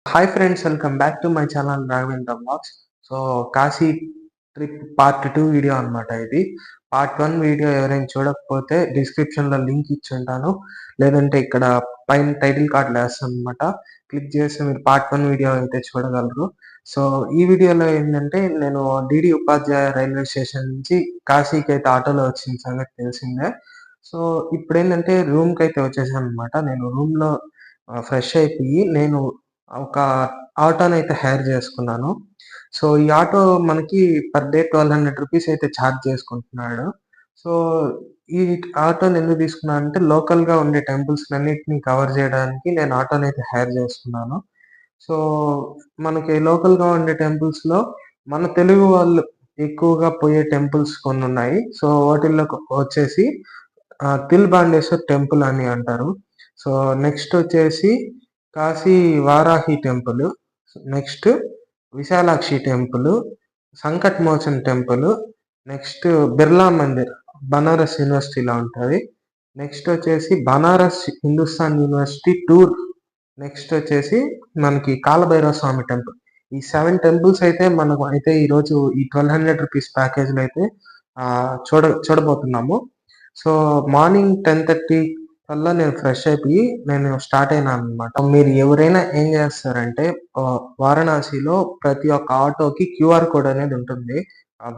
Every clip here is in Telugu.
Hi friends, welcome back to my channel Raghavendra vlogs. So Kashi trip part 2 video అన్నమాట ఇది. పార్ట్ 1 వీడియో ఎవరైనా చూడకపోతే డిస్క్రిప్షన్‌లో లింక్ ఇచ్చుంటాను. లేదంటే ఇక్కడ పైన టైటిల్ కార్డ్‌లో ఏస్తానన్నమాట. క్లిక్ చేసి మీరు పార్ట్ 1 వీడియో అయితే చూడగలరు. సో ఈ వీడియోలో ఏంటంటే నేను డీడీ ఉపాధ్యాయ రైల్వే స్టేషన్ నుంచి కాశీకైతే ఆటోలో వచ్చిన సంగతి తెలిసిందే. సో ఇప్పుడేంటంటే రూమ్‌కైతే వచ్చేసానన్నమాట. నేను రూమ్‌లో ఫ్రెష్ అయిపోయి నేను ఒక ఆటోనైతే హైర్ చేసుకున్నాను. సో, ఈ ఆటో మనకి పర్ డే 1200 రూపీస్ అయితే చార్జ్ చేసుకుంటున్నాడు. సో, ఈ ఆటోని ఎందుకు తీసుకున్నానంటే లోకల్‌గా ఉండే టెంపుల్స్‌నన్నిటిని కవర్ చేయడానికి నేను ఆటోనైతే హైర్ చేసుకున్నాను. సో, మనకి లోకల్‌గా ఉండే టెంపుల్స్‌లో మన తెలుగు వాళ్ళు ఎక్కువగా పోయే టెంపుల్స్ కొన్నున్నాయి. సో, వాటిల్లోకి వచ్చేసి తిల్‌బాండేశ్వర్ టెంపుల్ అని అంటారు. సో, నెక్స్ట్ వచ్చేసి Kashi Varahi temple, next Vishalakshi temple, Sankat Mochan temple, next Birla Mandir Banaras యూనివర్సిటీలో ఉంటది. నెక్స్ట్ వచ్చేసి Banaras Hindustan university tour. Next వచ్చేసి మనకి కాలభైరవ స్వామి టెంపుల్. ఈ 7 టెంపుల్స్ అయితే మనకు అయితే ఈరోజు ఈ 1200 రూపీస్ ప్యాకేజ్‌లో అయితే చూడబోతున్నాము. సో, మార్నింగ్ 10:30 కల్లా నేను ఫ్రెష్ అయిపోయి నేను స్టార్ట్ అయినాననమాట. మీరు ఎవరైనా ఏం చేస్తారంటే వారణాసిలో ప్రతి ఒక్క ఆటోకి క్యూఆర్ కోడ్ అనేది ఉంటుంది.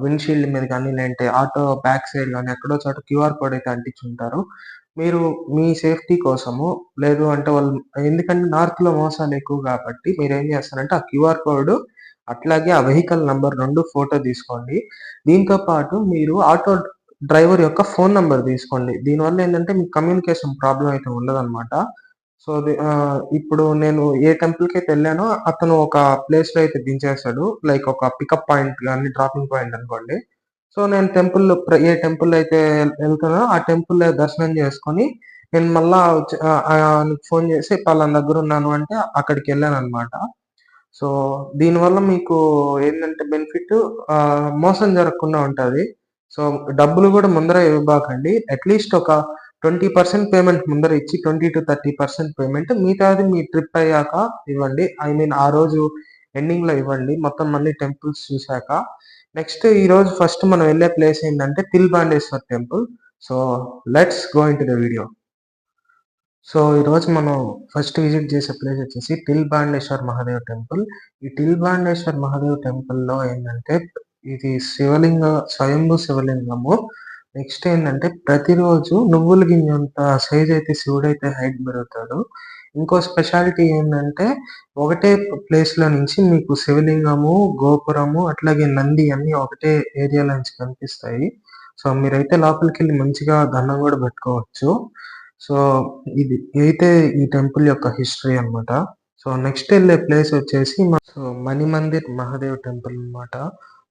విండ్‌షీల్డ్ మీద గాని, లేదంటే ఆటో బ్యాక్ సైడ్ గాని ఎక్కడో చోట క్యూఆర్ కోడ్ అయితే అంటించుంటారు. మీరు మీ సేఫ్టీ కోసము లేదు అంటే వాళ్ళు ఎందుకంటే నార్త్‌లో మోసాలు ఎక్కువ కాబట్టి మీరేం చేస్తారంటే ఆ క్యూఆర్ కోడ్ అట్లాగే ఆ వెహికల్ నంబర్ 2 ఫోటో తీసుకోండి. దీంతో పాటు మీరు ఆటో డ్రైవర్ యొక్క ఫోను నంబర్ తీసుకోండి. దీనివల్ల ఏందంటే మీకు కమ్యూనికేషన్ ప్రాబ్లమ్ అయితే ఉండదనమాట. సో, ఇప్పుడు నేను ఏ టెంపుల్‌కైతే ఎళ్ళానో అతను ఒక ప్లేస్‌లో అయితే దించేస్తాడు. లైక్ ఒక పికప్ పాయింట్ గాని, డ్రాపింగ్ పాయింట్ అనుకోండి. సో, నేను టెంపుల్‌లో ఏ టెంపుల్ అయితే ఎళ్తానో ఆ టెంపుల్‌లో దర్శనం చేసుకొని నేను మళ్ళా ఆయనకి ఫోను చేసి పలానా దగ్గరున్నాను అంటే అక్కడికెళ్ళాననమాట. సో, దీనివల్ల మీకు ఏందంటే బెనిఫిట్ మోసం జరగకుండా ఉంటది. సో, డబ్బులు గూడా ముందర ఇవ్వబాకండి. అట్‌లీస్ట్ ఒక 20% పేమెంట్ ముందర ఇచ్చి 20-30% పేమెంట్ మిగతాది మీ ట్రిప్ అయ్యాక ఇవ్వండి. ఐ మీన్ ఆ రోజు ఎండింగ్‌లో ఇవ్వండి. మొత్తం అన్ని టెంపుల్స్ చూసాక. నెక్స్ట్ ఈరోజు ఫస్ట్ మనం వెళ్ళే ప్లేస్ ఏంటంటే Tilbhandeshwar temple. So, let's go into the video. So, ఈరోజు మనం ఫస్ట్ విజిట్ చేసే ప్లేస్ వచ్చేసి తిల్‌బాండేశ్వర్ మహాదేవ్ టెంపుల్. ఈ తిల్‌బాండేశ్వర్ మహాదేవ్ టెంపుల్‌లో ఏందంటే, ఇది స్వయంభూ శివలింగము. నెక్స్ట్ ఏందంటే, ప్రతిరోజు నువ్వుల గింజంత సైజ్ అయితే శివుడైతే హైట్ పెరుగుతాడు. ఇంకో స్పెషాలిటీ ఏందంటే, ఒకటే ప్లేస్‌లో నుంచి మీకు శివలింగము, గోపురము, అట్లాగే నంది అన్నీ ఒకటే ఏరియాలో నుంచి కనిపిస్తాయి. సో, మీరైతే లోపలికెళ్ళి మంచిగా దండం గూడా పెట్టుకోవచ్చు. సో, ఇదైతే ఈ టెంపుల్ యొక్క హిస్టరీ అన్నమాట. సో, నెక్స్ట్ ఎళ్ళే ప్లేస్ వచ్చేసి మణిమందిర్ మహాదేవ్ టెంపుల్ అన్నమాట.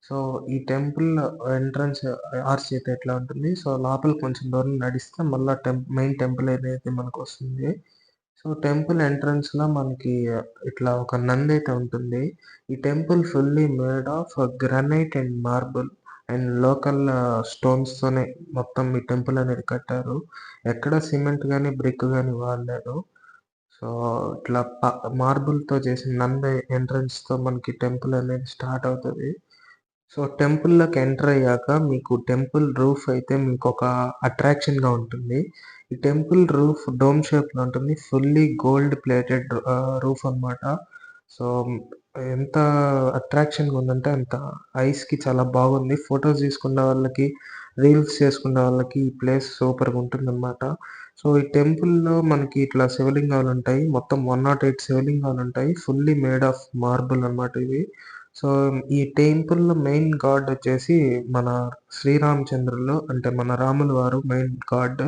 సో, ఈ టెంపుల్ ఎంట్రన్స్ ఆర్చ్ అయితే ఇట్లా ఉంటుంది. సో, లోపలికి కొంచెం దూరం నడిస్తే మళ్ళా మెయిన్ టెంపుల్ ఏదైతే మనకొస్తుంది. సో, టెంపుల్ ఎంట్రన్స్‌లో మనకి ఇట్లా ఒక నందైతే ఉంటుంది. ఈ temple fully made of granite and marble and local స్టోన్స్‌తోనే మొత్తం ఈ టెంపుల్ అనేది కట్టారు. ఎక్కడ సిమెంట్ గాని, బ్రిక్ గాని వాడలేదు. సో, ఇట్లా మార్బుల్‌తో చేసిన నంది ఎంట్రన్స్‌తో మనకి టెంపుల్ అనేది స్టార్ట్ అవుతది. సో, టెంపుల్‌లోకి ఎంటర్ అయ్యాక మీకు టెంపుల్ రూఫ్ అయితే మీకొక అట్రాక్షన్‌గా ఉంటుంది. ఈ టెంపుల్ రూఫ్ డోమ్ షేప్‌లో ఉంటుంది. ఫుల్లీ గోల్డ్ ప్లేటెడ్ రూఫ్ అన్నమాట. సో, ఎంత అట్రాక్షన్‌గా ఉందంటే అంత ఐస్‌కి చాలా బాగుంది. ఫోటోస్ తీసుకునే వాళ్ళకి, రీల్స్ చేసుకునే వాళ్ళకి ఈ ప్లేస్ సూపర్‌గా ఉంటుందన్నమాట. సో, ఈ టెంపుల్‌లో మనకి ఇట్లా శివలింగాలుంటాయి. మొత్తం 108 శివలింగాలుంటాయి. ఫుల్లీ మేడ్ ఆఫ్ మార్బుల్ అన్నమాట ఇవి. సో, ఈ టెంపుల్‌లో మెయిన్ గాడ్ వచ్చేసి మన శ్రీరామచంద్రులు అంటే మన రాములు వారు మెయిన్ గాడ్.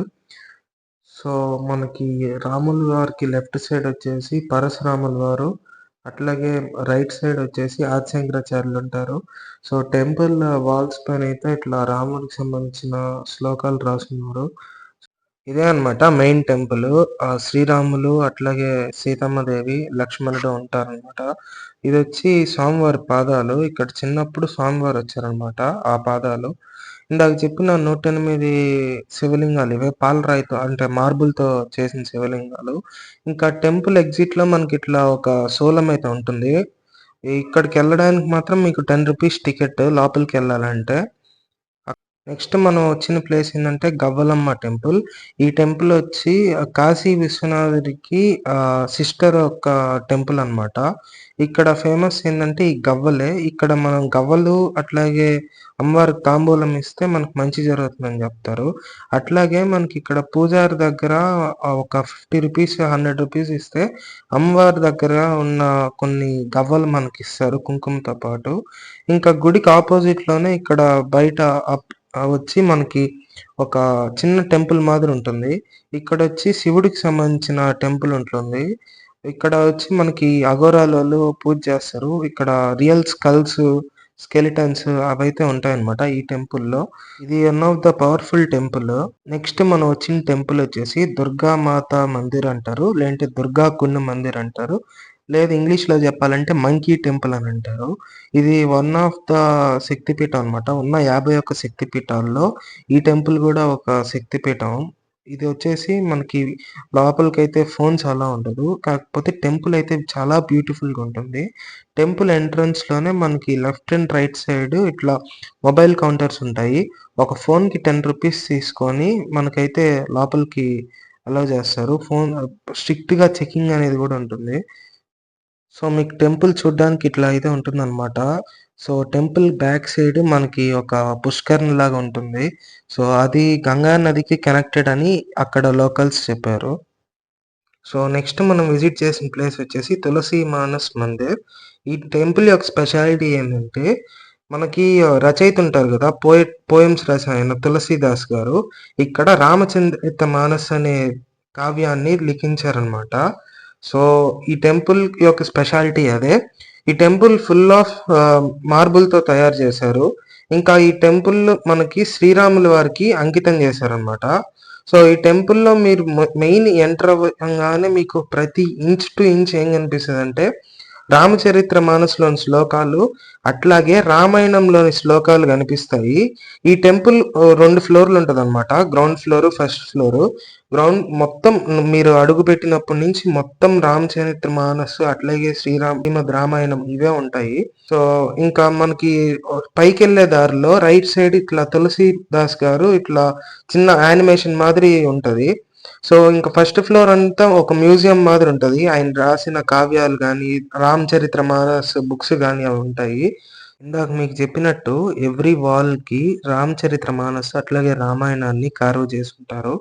సో, మనకి రాములు వారికి లెఫ్ట్ సైడ్ వచ్చేసి పరశురాములు వారు, అట్లాగే రైట్ సైడ్ వచ్చేసి ఆదిశంకరాచార్యులుంటారు. సో, టెంపుల్ వాల్స్ పైనైతే ఇట్లా రాముడికి సంబంధించిన శ్లోకాలు రాసున్నారు. ఇదే అన్నమాట మెయిన్ టెంపుల్. శ్రీరాములు అట్లాగే సీతమ్మదేవి, లక్ష్మణుడు ఉంటారనమాట. ఇదొచ్చి స్వామివారి పాదాలు. ఇక్కడ చిన్నప్పుడు స్వామివారు వచ్చారనమాట ఆ పాదాలు. ఇందాక చెప్పిన 108 శివలింగాలు ఇవే పాలరాయితో అంటే మార్బుల్‌తో చేసిన శివలింగాలు. ఇంకా టెంపుల్ ఎగ్జిట్‌లో మనకిట్లా ఒక సోలమైతే ఉంటుంది. ఇక్కడికెళ్ళడానికి మాత్రం మీకు రూ. 10 టికెట్ లోపలికెళ్ళాలంటే. నెక్స్ట్ మనం వచ్చిన ప్లేస్ ఏందంటే గవ్వలమ్మ టెంపుల్. ఈ టెంపుల్ వచ్చి కాశీ విశ్వనాథుడికి సిస్టర్ ఒక టెంపుల్ అనమాట. ఇక్కడ ఫేమస్ ఏందంటే ఈ గవ్వలే. ఇక్కడ మనం గవ్వలు అట్లాగే అమ్మవారికి తాంబూలం ఇస్తే మనకు మంచి జరుగుతుందని జెప్తారు. అట్లాగే మనకిక్కడ పూజారి దగ్గర ఒక రూ. 50, రూ. 100 ఇస్తే అమ్మవారి దగ్గర ఉన్న కొన్ని గవ్వలు మనకిస్తారు కుంకుమతో పాటు. ఇంకా గుడికి అపోజిట్‌లోనే ఇక్కడ బయట వచ్చి మనకి ఒక చిన్న టెంపుల్ మాదిరి ఉంటుంది. ఇక్కడొచ్చి శివుడికి సంబంధించిన టెంపుల్ ఉంటుంది. ఇక్కడ వచ్చి మనకి అఘోరాలోళ్ళు పూజ చేస్తారు. ఇక్కడ రియల్ స్కెలిటన్స్ అవైతే ఉంటాయన్నమాట ఈ టెంపుల్‌లో. ఇది one of the powerful temple. Next మనం వచ్చిన టెంపుల్ వచ్చేసి దుర్గా మాత మందిర్ అంటారు. లేదంటే దుర్గా కుండ్ మందిర్ అంటారు. లేదు ఇంగ్లీష్‌లో చెప్పాలంటే మంకీ టెంపుల్ అని అంటారు. ఇది వన్ ఆఫ్ ద శక్తిపీఠం అన్నమాట. ఉన్న 51 శక్తిపీఠాల్లో ఈ టెంపుల్ గూడా ఒక శక్తిపీఠం. ఇది వచ్చేసి మనకి లోపలికైతే ఫోన్స్ అలో ఉండదు. కాకపోతే టెంపుల్ అయితే చాలా బ్యూటిఫుల్‌గా ఉంటుంది. టెంపుల్ ఎంట్రన్స్‌లోనే మనకి లెఫ్ట్ అండ్ రైట్ సైడ్ ఇట్లా మొబైల్ కౌంటర్స్ ఉంటాయి. ఒక ఫోన్‌కి రూ. 10 తీసుకొని మనకైతే లోపలికి అలో చేస్తారు. స్ట్రిక్ట్‌గా చెకింగ్ అనేది గూడా ఉంటుంది. సో, మీకు టెంపుల్ చూడ్డానికి ఇట్లా అయితే ఉంటుందనమాట. సో, టెంపుల్ బ్యాక్ సైడ్ మనకి ఒక పుష్కరిణిలాగా ఉంటుంది. సో, అది గంగా నదికి కనెక్టెడ్ అని అక్కడ లోకల్స్ చెప్పారు. సో, నెక్స్ట్ మనం విజిట్ చేసిన ప్లేస్ వచ్చేసి తులసి మానస్ మందిర్. ఈ టెంపుల్ యొక్క స్పెషాలిటీ ఏంటంటే, మనకి రచయిత ఉంటారు గదా! పోయెమ్స్ రాసాయన తులసీదాస్ గారు. ఇక్కడ రామచంద్రిత మానస్ అనే కావ్యాన్ని లిఖించారనమాట. సో, ఈ టెంపుల్ యొక్క స్పెషాలిటీ అదే. ఈ టెంపుల్ ఫుల్ ఆఫ్ మార్బుల్‌తో తయారు చేశారు. ఇంకా ఈ టెంపుల్ మనకి శ్రీరాముల వారికి అంకితం చేశారనమాట. సో, ఈ టెంపుల్‌లో మీరు మెయిన్ ఎంటర్ అవ్వంగానే మీకు ప్రతి ఇంచ్ టు ఇంచ్ ఏం కనిపిస్తదంటే, రామచరిత్ర మానస్‌లోని శ్లోకాలు, అట్లాగే రామాయణంలోని శ్లోకాలు కనిపిస్తాయి. ఈ టెంపుల్ 2 ఫ్లోర్‌లు ఉంటదనమాట. Ground floor, first floor. Ground మొత్తం మీరు అడుగుపెట్టినప్పటి నుంచి మొత్తం రామచరిత్ర మానస్ అట్లాగే శ్రీమద్ రామాయణం ఇవే ఉంటాయి. సో, ఇంకా మనకి పైకెళ్ళే దారిలో రైట్ సైడ్ ఇట్లా తులసీదాస్ గారు ఇట్లా చిన్న యానిమేషన్ మాదిరి ఉంటది. సో, ఇంక ఫస్ట్ ఫ్లోర్ అంతా ఒక మ్యూజియం మాదిరి ఉంటది. ఆయన రాసిన కావ్యాలు గాని, రామచరిత్ర మానస్ బుక్స్ గాని అవి ఉంటాయి. ఇందాక మీకు చెప్పినట్టు ఎవ్రి వాల్‌కి రామచరిత్ర మానస్ అట్లాగే రామాయణాన్ని కార్వ్ చేసుంటారు.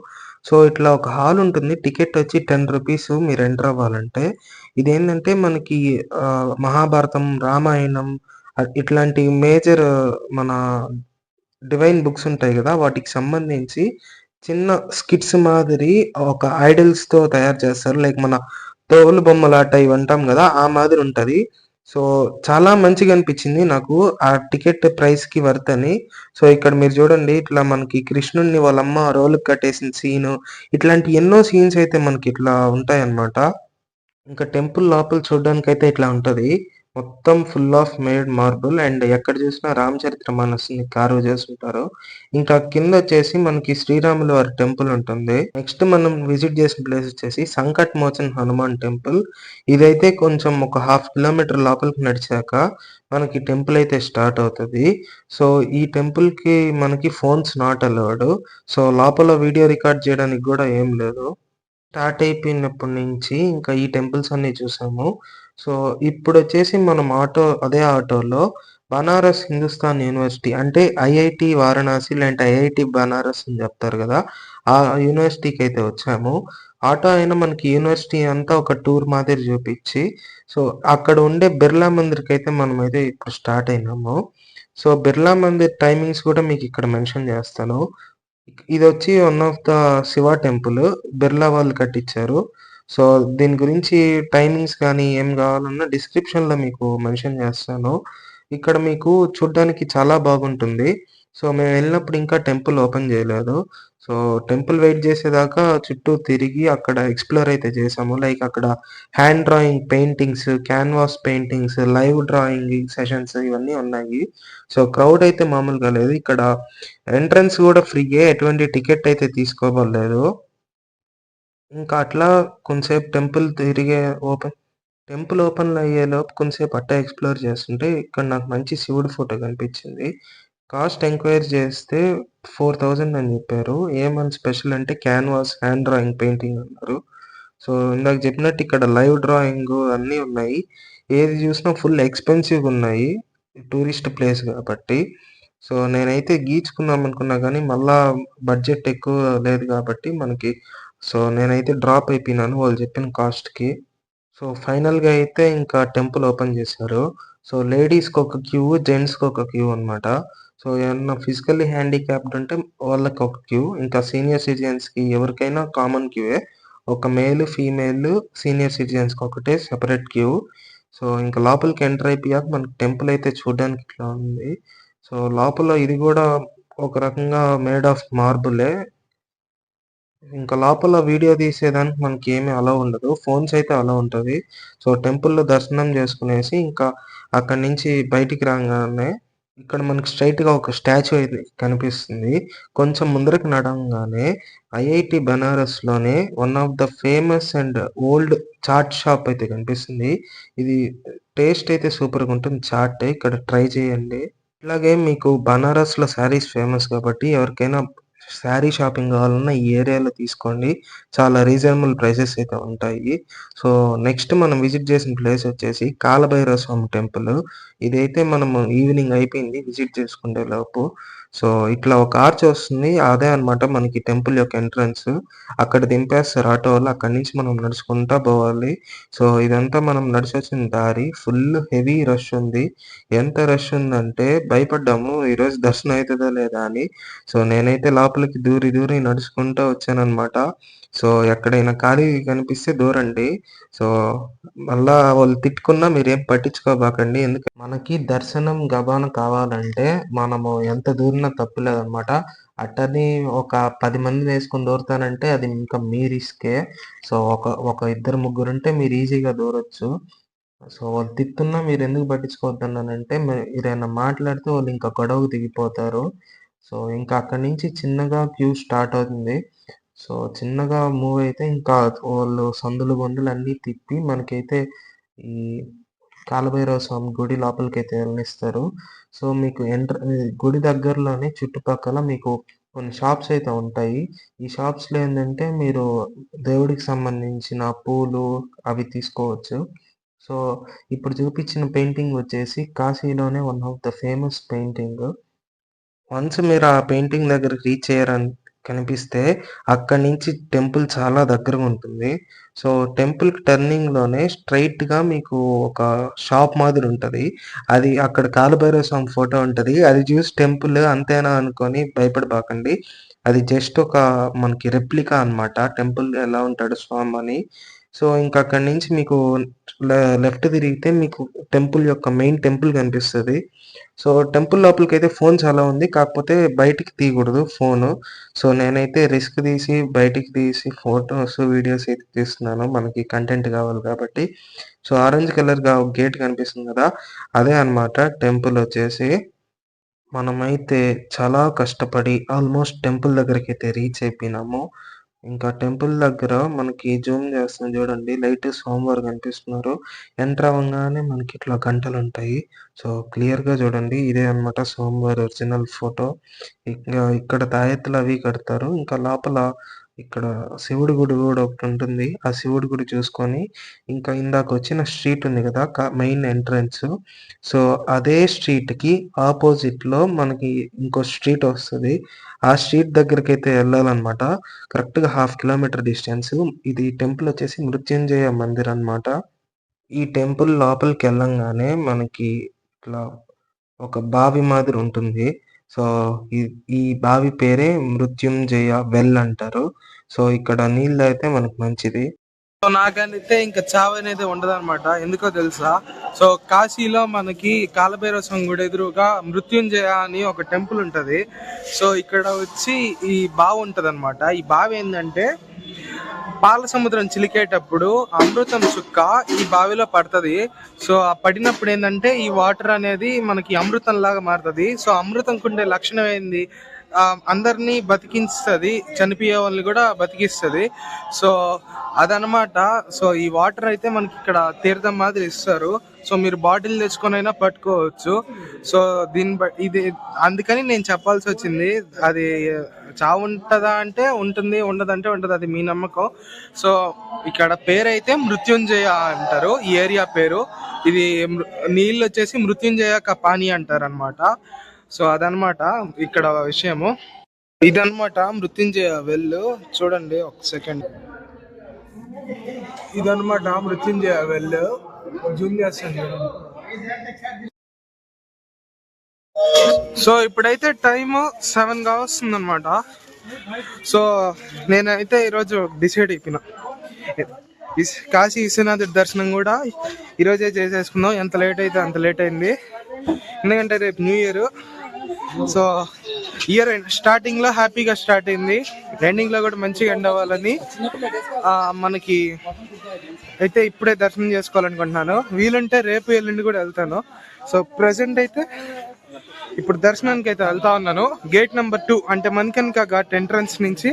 సో, ఇట్లా ఒక హాల్ ఉంటుంది. టికెట్ వచ్చి రూ. 10 మీరు ఎంటర్ అవ్వాలంటే. ఇదేంటంటే మనకి మహాభారతం, రామాయణం ఇట్లాంటి మేజర్ మన డివైన్ బుక్స్ ఉంటాయి గదా! వాటికి సంబంధించి చిన్న స్కిట్స్ మాదిరి ఒక ఐడిల్స్‌తో తయారు చేస్తారు. లైక్ మన తోలు బొమ్మలాట ఇవి అంటాం గదా! ఆ మాదిరి ఉంటది. సో, చాలా మంచిగా అనిపించింది నాకు. ఆ టికెట్ ప్రైస్‌కి వర్త్ అని. సో, ఇక్కడ మీరు చూడండి ఇట్లా మనకి కృష్ణుడిని వాళ్ళమ్మ రోలుకి కట్టేసిన సీను ఇట్లాంటి ఎన్నో సీన్స్ అయితే మనకి ఇట్లా ఉంటాయన్నమాట. ఇంకా టెంపుల్ లోపల చూడ్డానికైతే ఇట్లా ఉంటది. మొత్తం full of made marble and ఎక్కడ చూసినా రామచరిత్ర మానస్‌ని కార్వ్ చేసుంటారు. ఇంకా కిందొచ్చేసి మనకి శ్రీరాముల వారి టెంపుల్ ఉంటుంది. నెక్స్ట్ మనం విజిట్ చేసిన ప్లేస్ వచ్చేసి సంకట్ మోచన్ హనుమాన్ టెంపుల్. ఇదైతే కొంచెం ఒక హాఫ్ కిలోమీటర్ లోపలికి నడిచాక మనకి టెంపుల్ అయితే స్టార్ట్ అవుతది. సో, ఈ టెంపుల్‌కి మనకి ఫోన్స్ నాట్ అలౌడ్. సో, లోపల వీడియో రికార్డ్ చేయడానికి గూడా ఏం లేదు. స్టార్ట్ అయిపోయినప్పటి నుంచి ఇంకా ఈ టెంపుల్స్ అన్నీ చూసాము. సో, ఇప్పుడొచ్చేసి మనం అదే ఆటోలో బనారస్ హిందూస్థాన్ యూనివర్సిటీ అంటే ఐఐటీ వారణాసి లేదంటే ఐఐటీ బనారస్ అని చెప్తారు గదా! ఆ యూనివర్సిటీకైతే వచ్చాము. ఆటో ఆయన మనకి యూనివర్సిటీ అంతా ఒక టూర్ మాదిరి చూపిచ్చి, సో, అక్కడ ఉండే బిర్లా మందిర్‌కైతే మనమైతే ఇప్పుడు స్టార్ట్ అయినాము. సో, బిర్లా మందిర్ టైమింగ్స్ కూడా మీకిక్కడ మెన్షన్ చేస్తాను. ఇదొచ్చి one of the Shiva temple. Birla వాళ్ళు కట్టిచ్చారు. సో, దీని గురించి టైమింగ్స్ గానీ, ఏం గావాలన్నా డిస్క్రిప్షన్‌లో మీకు మెన్షన్ జేస్తాను. ఇక్కడ మీకు చూడ్డానికి చాలా బాగుంటుంది. సో మేమెళ్ళినప్పుడు ఇంకా టెంపుల్ ఓపెన్ జేయలేదు. సో టెంపుల్ వెయిట్ జేసేదాకా చుట్టూ తిరిగి అక్కడ ఎక్స్‌ప్లోర్ అయితే చేసాము. లైక్ అక్కడ hand drawing paintings, canvas paintings, live drawing sessions ఇవన్నీ ఉన్నాయి. సో క్రౌడ్ అయితే మామూలుగా లేదు. ఇక్కడ ఎంట్రన్స్ గూడా ఫ్రీయే. ఎటువంటి టికెట్ అయితే తీసుకోబడలేదు. ఇంకా అట్లా కొంసేపు టెంపుల్ ఓపెన్‌లో అయ్యేలోపు కొంసేపు అట్టే ఎక్స్‌ప్లోర్ చేస్తుంటే ఇక్కడ నాకు మంచి శివుడి ఫోటో కనిపించింది. కాస్ట్ ఎంక్వైరీ చేస్తే 4000 అని చెప్పారు. ఏమని స్పెషల్ అంటే క్యాన్వాస్, హ్యాండ్ డ్రాయింగ్ పెయింటింగ్ అన్నారు. సో ఇందాక చెప్పినట్టు ఇక్కడ లైవ్ డ్రాయింగ్ అన్నీ ఉన్నాయి. ఏది చూసినా ఫుల్ ఎక్స్‌పెన్సివ్‌గా ఉన్నాయి. టూరిస్ట్ ప్లేస్ కాబట్టి. సో నేనైతే గీచుకుందాం అనుకున్నా గానీ మళ్ళా బడ్జెట్ ఎక్కువ లేదు కాబట్టి మనకి. సో నేనైతే డ్రాప్ అయిపోయినాను వాళ్ళు చెప్పిన కాస్ట్‌కి. సో ఫైనల్‌గా అయితే ఇంకా టెంపుల్ ఓపెన్ చేశారు. సో లేడీస్‌కొక క్యూ, జెంట్స్‌కొక క్యూ అనమాట. సో ఏమన్నా ఫిజికల్లీ హ్యాండిక్యాప్డ్ ఉంటే వాళ్ళకొక క్యూ. ఇంకా సీనియర్ సిటిజన్స్‌కి ఎవరికైనా కామన్ క్యూయే. ఒక మేల్, ఫీమేల్ సీనియర్ సిటిజన్స్‌కి ఒకటే సెపరేట్ క్యూ. సో ఇంక లోపలికి ఎంటర్ అయిపోయాక మనకి టెంపుల్ అయితే చూడ్డానికి ఇట్లా ఉంది. సో లోపల ఇది గూడా ఒక రకంగా మేడ్ ఆఫ్ మార్బులే. ఇంకా లోపల వీడియో తీసేదానికి మనకేమి అలో ఉండదు. ఫోన్స్ అయితే అలో ఉంటది. సో, టెంపుల్‌లో దర్శనం చేసుకునేసి ఇంకా అక్కడి నుంచి బయటికి రాంగానే ఇక్కడ మనకి స్ట్రెయిట్‌గా ఒక స్టాచ్యూ అయితే కనిపిస్తుంది. కొంచెం ముందరకు నడవంగానే ఐఐటీ బనారస్‌లోనే one of the famous and old chaat shop అయితే కనిపిస్తుంది. ఇది టేస్ట్ అయితే సూపర్‌గుంటుంది చాట్. ఇక్కడ ట్రై చేయండి. ఇట్లాగే మీకు బనారస్‌లో శారీస్ ఫేమస్ కాబట్టి ఎవరికైనా శారీ షాపింగ్ కావాలన్నా ఈ ఏరియాలో తీసుకోండి. చాలా రీజనబుల్ ప్రైసెస్ అయితే ఉంటాయి. సో, నెక్స్ట్ మనం విజిట్ చేసిన ప్లేస్ వచ్చేసి కాలభైరవ స్వామి టెంపుల్. ఇదైతే మనము ఈవినింగ్ అయిపోయింది విజిట్ చేసుకునే లోపు. సో, ఇట్లా ఒక ఆర్చ్ వస్తుంది. అదే అన్నమాట మనకి టెంపుల్ యొక్క ఎంట్రన్స్. అక్కడ దింపేస్తారు ఆటో వాళ్ళు. అక్కడి నుంచి మనం నడుచుకుంటా పోవాలి. సో, ఇదంతా మనం నడిచొచ్చిన దారి. ఫుల్ హెవీ రష్ ఉంది. ఎంత రష్ ఉందంటే భయపడ్డాము. ఈరోజు దర్శనం అయితదా లేదా అని. సో, నేనైతే లోపలికి దూరి దూరి నడుచుకుంటా వచ్చాననమాట. సో, ఎక్కడైనా ఖాళీ కనిపిస్తే దూరండి. సో, మళ్ళా వాళ్ళు తిట్టుకున్నా మీరేం పట్టించుకోబాకండి. మనకి దర్శనం గబాన కావాలంటే మనము ఎంత దూరినా తప్పు లేదనమాట. అట్టని ఒక 10 మందినేసుకొని దూరుతానంటే అది ఇంకా మీ రిస్కే. సో, ఒక ఇద్దరు ముగ్గురుంటే మీరు ఈజీగా దూరొచ్చు. సో, వాళ్ళు తిట్టుతున్నా మీరెందుకు పట్టించుకోవద్దన్నానంటే, మీరేమన్నా మాట్లాడితే వాళ్ళింకా గొడవకు దిగిపోతారు. సో, ఇంకా అక్కడి నుంచి చిన్నగా క్యూ స్టార్ట్ అవుతుంది. సో, చిన్నగా మూవ్ అయితే ఇంకా వాళ్ళు సందులు, గొందులు అన్నీ తిప్పి మనకైతే ఈ కాలభైరవ స్వామి గుడి లోపలికైతే వెళ్ళనిస్తారు. సో, మీకు గుడి దగ్గరలోనే చుట్టుపక్కల మీకు కొన్ని షాప్స్ అయితే ఉంటాయి. ఈ షాప్స్‌లో ఏందంటే మీరు దేవుడికి సంబంధించిన పూలు అవి తీసుకోవచ్చు. సో, ఇప్పుడు చూపించిన పెయింటింగ్ వచ్చేసి కాశీలోనే one of the famous painting. Once మీరు ఆ పెయింటింగ్ దగ్గరికి రీచ్ అయ్యారని కనిపిస్తే అక్కడి నుంచి టెంపుల్ చాలా దగ్గరగా ఉంటుంది. సో, టెంపుల్‌కి టర్నింగ్‌లోనే స్ట్రెయిట్‌గా మీకు ఒక షాప్ మాదిరి ఉంటది. అది అక్కడ కాలభైరవ స్వామి ఫోటో ఉంటది. అది చూసి టెంపుల్ అంతేనా అనుకోని భయపడబాకండి. అది జస్ట్ ఒక మనకి రెప్లికా అన్నమాట. టెంపుల్ ఎలా ఉంటాడో స్వామని. సో, ఇంక అక్కడి నుంచి మీకు లెఫ్ట్ తిరిగితే మీకు టెంపుల్ యొక్క మెయిన్ టెంపుల్ కనిపిస్తది. సో, టెంపుల్ లోపలికైతే ఫోన్ అలో ఉంది. కాకపోతే బయటికి తీయకూడదు ఫోను. సో, నేనైతే రిస్క్ తీసి బయటికి తీసి ఫోటోస్, వీడియోస్ అయితే తీస్తున్నాను. మనకి కంటెంట్ కావాలి కాబట్టి. సో, ఆరెంజ్ కలర్‌గా ఒక గేట్ కనిపిస్తుంది కదా! అదే అన్నమాట టెంపుల్ వచ్చేసి. మనమైతే చాలా కష్టపడి ఆల్మోస్ట్ టెంపుల్ దగ్గరికైతే రీచ్ అయిపోయినాము. ఇంకా టెంపుల్ దగ్గర మనకి జూమ్ చేస్తున్నాను చూడండి. లైట్ స్వామివారు కనిపిస్తున్నారు. ఎంటర్ అవ్వంగానే మనకి ఇట్లా గంటలుంటాయి. సో, క్లియర్‌గా చూడండి. ఇదే అన్నమాట స్వామివారి ఒరిజినల్ ఫోటో. ఇక్కడ తాయెత్తులవి కడతారు. ఇంకా లోపల ఇక్కడ శివుడి గుడి గూడా ఒకటుంటుంది. ఆ శివుడి గుడి చూసుకొని ఇంకా ఇందాకొచ్చిన స్ట్రీట్ ఉంది గదా! Main entrance. సో, అదే స్ట్రీట్‌కి ఆపోజిట్‌లో మనకి ఇంకో స్ట్రీట్ వస్తది. ఆ స్ట్రీట్ దగ్గరికైతే ఎళ్ళాలన్నమాట. కరెక్ట్‌గా హాఫ్ కిలోమీటర్ డిస్టెన్సు. ఇది టెంపుల్ వచ్చేసి మృత్యుంజయ మందిర్ అన్నమాట. ఈ టెంపుల్ లోపలికెళ్ళంగానే మనకి ఇట్లా ఒక బావి మాదిరి ఉంటుంది. సో, ఈ ఈ బావి పేరే మృత్యుంజయ వెల్ అంటారు. సో, ఇక్కడ నీళ్ళు తాగితే మనకు మంచిది. సో నాకైతే ఇంకా చావనేది ఉండదన్నమాట. ఎందుకో తెలుసా? సో కాశీలో మనకి కాలభైరవ స్వామి గుడి ఎదురుగా మృత్యుంజయ అని ఒక టెంపుల్ ఉంటుంది. సో ఇక్కడ వచ్చి ఈ బావి ఉంటుంది అనమాట. ఈ బావి ఏంటంటే పాల సముద్రం చిలికేటప్పుడు అమృతం చుక్క ఈ బావిలో పడుతుంది. సో ఆ పడినప్పుడు ఏంటంటే ఈ వాటర్ అనేది మనకి అమృతం లాగా మారుతుంది. సో అమృతం కుండే లక్షణం ఏంది, అందరినీ బతికిస్తుంది, చనిపోయే వాళ్ళని కూడా బతికిస్తుంది. సో అదనమాట. సో ఈ వాటర్ అయితే మనకి ఇక్కడ తీర్థం మాదిరి ఇస్తారు. సో మీరు బాటిల్ తెచ్చుకొని అయినా పట్టుకోవచ్చు. సో ఇది అందుకని నేను చెప్పాల్సి వచ్చింది. అది చావు ఉంటుందా అంటే ఉంటుంది, ఉండదంటే ఉండదు, అది మీ నమ్మకం. సో ఇక్కడ పేరు అయితే మృత్యుంజయ అంటారు, ఈ ఏరియా పేరు. ఇది నీళ్ళు వచ్చేసి మృత్యుంజయ పానీ అంటారు అనమాట. సో అదనమాట ఇక్కడ విషయము. ఇదనమాట మృత్యుంజయ వెళ్ళు. చూడండి ఒక సెకండ్. ఇదనమాట మృత్యుంజయ వెళ్ళు. జూమ్ చేస్తాను. సో ఇప్పుడైతే టైమ్ 7గా వస్తుంది అనమాట. సో నేనైతే ఈరోజు డిసైడ్ అయిపోయినా, కాశీ విశ్వనాథుడి దర్శనం కూడా ఈరోజే చేసేసుకుందాం. ఎంత లేట్ అయితే అంత లేట్ అయింది, ఎందుకంటే రేపు new year. So year starting లో హ్యాపీగా స్టార్ట్ అయింది, ఎండింగ్ లో కూడా మంచిగా ఎండ్ అవ్వాలని మనకి అయితే ఇప్పుడే దర్శనం చేసుకోవాలనుకుంటున్నాను. వీలుంటే రేపు ఎల్లుండి కూడా వెళ్తాను. సో ప్రెసెంట్ అయితే ఇప్పుడు దర్శనానికి అయితే వెళ్తా ఉన్నాను. గేట్ నెంబర్ 2 అంటే మణికర్ణిక ఘాట్ ఎంట్రన్స్ నుంచి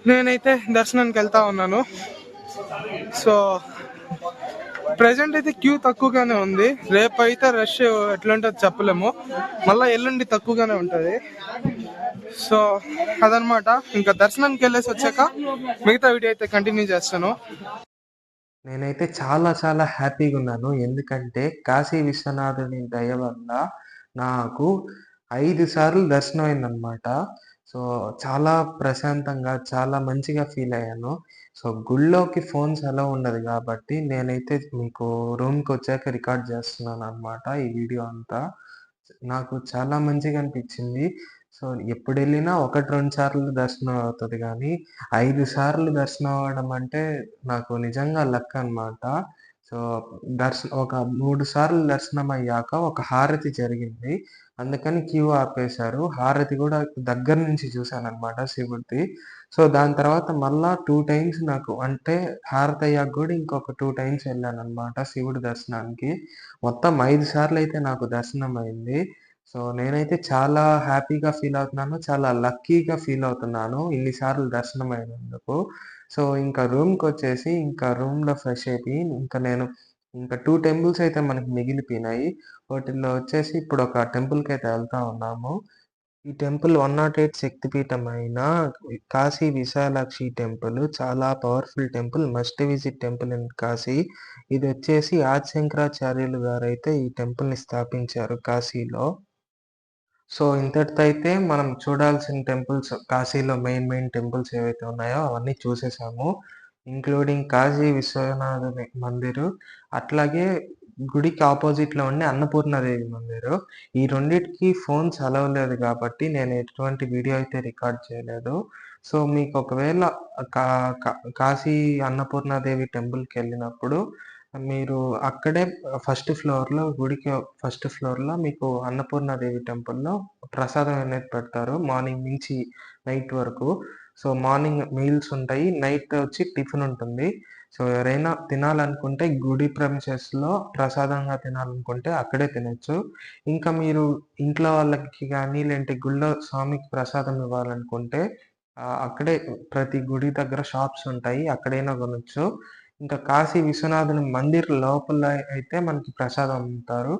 నేనైతే దర్శనానికి వెళ్తా ఉన్నాను. సో ప్రెసెంట్ అయితే క్యూ తక్కువగానే ఉంది. రేపు అయితే రష్ ఎట్లా ఉంటుంది చెప్పలేము, మళ్ళీ ఎల్లుండి తక్కువగానే ఉంటుంది. సో అదనమాట. ఇంకా దర్శనానికి వెళ్ళేసి వచ్చాక మిగతా వీడియో అయితే కంటిన్యూ చేస్తాను. నేనైతే చాలా చాలా హ్యాపీగా ఉన్నాను, ఎందుకంటే కాశీ విశ్వనాథుని దయ వల్ల నాకు 5 సార్లు దర్శనం అయిందనమాట. సో చాలా ప్రశాంతంగా, చాలా మంచిగా ఫీల్ అయ్యాను. సో గుళ్ళోకి ఫోన్స్ అలౌ ఉండదు కాబట్టి నేనైతే మీకు రూమ్కి వచ్చాక రికార్డ్ చేస్తున్నాను అనమాట ఈ వీడియో అంతా. నాకు చాలా మంచిగా అనిపించింది. సో ఎప్పుడెళ్ళినా 1, 2 సార్లు దర్శనం అవుతది గానీ, 5 సార్లు దర్శనం అవ్వడం అంటే నాకు నిజంగా లక్ అనమాట. సో ఒక 3 సార్లు దర్శనం అయ్యాక ఒక హారతి జరిగింది. అందుకని క్యూ ఆపేశారు. హారతి కూడా దగ్గర నుంచి చూశాననమాట శివుడిది. సో దాని తర్వాత మళ్ళా 2 టైమ్స్ నాకు, అంటే హారతి అయ్యాక కూడా ఇంకొక 2 టైమ్స్ వెళ్ళాననమాట శివుడి దర్శనానికి. మొత్తం 5 సార్లు అయితే నాకు దర్శనం అయింది. సో నేనైతే చాలా హ్యాపీగా ఫీల్ అవుతున్నాను, చాలా లక్కీగా ఫీల్ అవుతున్నాను ఇన్ని సార్లు దర్శనం అయినందుకు. సో ఇంకా రూమ్‌కొచ్చేసి ఇంకా రూమ్‌లో ఫ్రెష్ అయిపోయి ఇంకా 2 టెంపుల్స్ అయితే మనకి మిగిలిపోయినాయి. వాటిల్లో వచ్చేసి ఇప్పుడు ఒక టెంపుల్‌కైతే వెళ్తా ఉన్నాము. ఈ టెంపుల్ 108 శక్తిపీఠం అయిన కాశీ విశాలాక్షి టెంపుల్ చాలా powerful temple. Must visit temple in Kashi. ఇది వచ్చేసి ఆది శంకరాచార్యులు గారైతే ఈ టెంపుల్‌ని స్థాపించారు కాశీలో. సో ఇంతటితో అయితే మనం చూడాల్సిన టెంపుల్స్, కాశీలో మెయిన్ టెంపుల్స్ ఏవైతే ఉన్నాయో అవన్నీ చూసేసాము. ఇంక్లూడింగ్ కాశీ విశ్వనాథుని మందిరు, అట్లాగే గుడికి ఆపోజిట్‌లో ఉండే అన్నపూర్ణాదేవి మందిరు. ఈ రెండిటికి ఫోన్స్ అలౌ లేదు కాబట్టి నేను ఎటువంటి వీడియో అయితే రికార్డ్ చేయలేదు. సో మీకు ఒకవేళ కా కా కాశీ అన్నపూర్ణాదేవి టెంపుల్‌కెళ్ళినప్పుడు మీరు అక్కడే గుడికి ఫస్ట్ ఫ్లోర్‌లో మీకు అన్నపూర్ణాదేవి టెంపుల్‌లో ప్రసాదం అనేది పెడతారు మార్నింగ్ నుంచి నైట్ వరకు. సో మార్నింగ్ మీల్స్ ఉంటాయి, నైట్ వచ్చి టిఫిన్ ఉంటుంది. సో ఎవరైనా తినాలనుకుంటే గుడి ప్రెమిసెస్‌లో ప్రసాదంగా తినాలనుకుంటే అక్కడే తినొచ్చు. ఇంకా మీరు ఇంట్లో వాళ్ళకి గానీ, లేదంటే గుళ్ళో స్వామికి ప్రసాదం ఇవ్వాలనుకుంటే అక్కడే ప్రతి గుడి దగ్గర షాప్స్ ఉంటాయి, అక్కడైనా కొనొచ్చు. ఇంకా కాశీ విశ్వనాథుని మందిర్ లోపల అయితే మనకి ప్రసాదం అమ్ముతారు.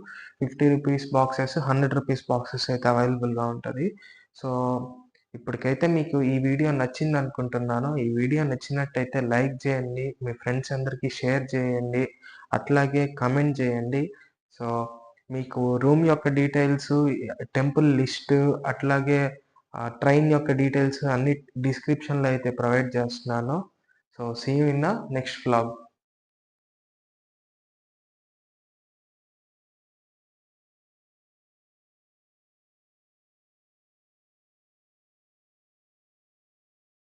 50 రూపీస్ బాక్సెస్, 100 రూపీస్ బాక్సెస్ అయితే అవైలబుల్‌గా ఉంటది. సో ఇప్పటికైతే మీకు ఈ వీడియో నచ్చిందనుకుంటున్నాను. ఈ వీడియో నచ్చినట్టయితే లైక్ చేయండి, మీ ఫ్రెండ్స్ అందరికీ షేర్ చేయండి, అట్లాగే కామెంట్ చేయండి. సో మీకు రూమ్ యొక్క డీటెయిల్సు, టెంపుల్ లిస్టు, అట్లాగే ట్రైన్ యొక్క డీటెయిల్స్ అన్నీ డిస్క్రిప్షన్‌లో అయితే ప్రొవైడ్ చేస్తున్నాను. So see you in the next vlog.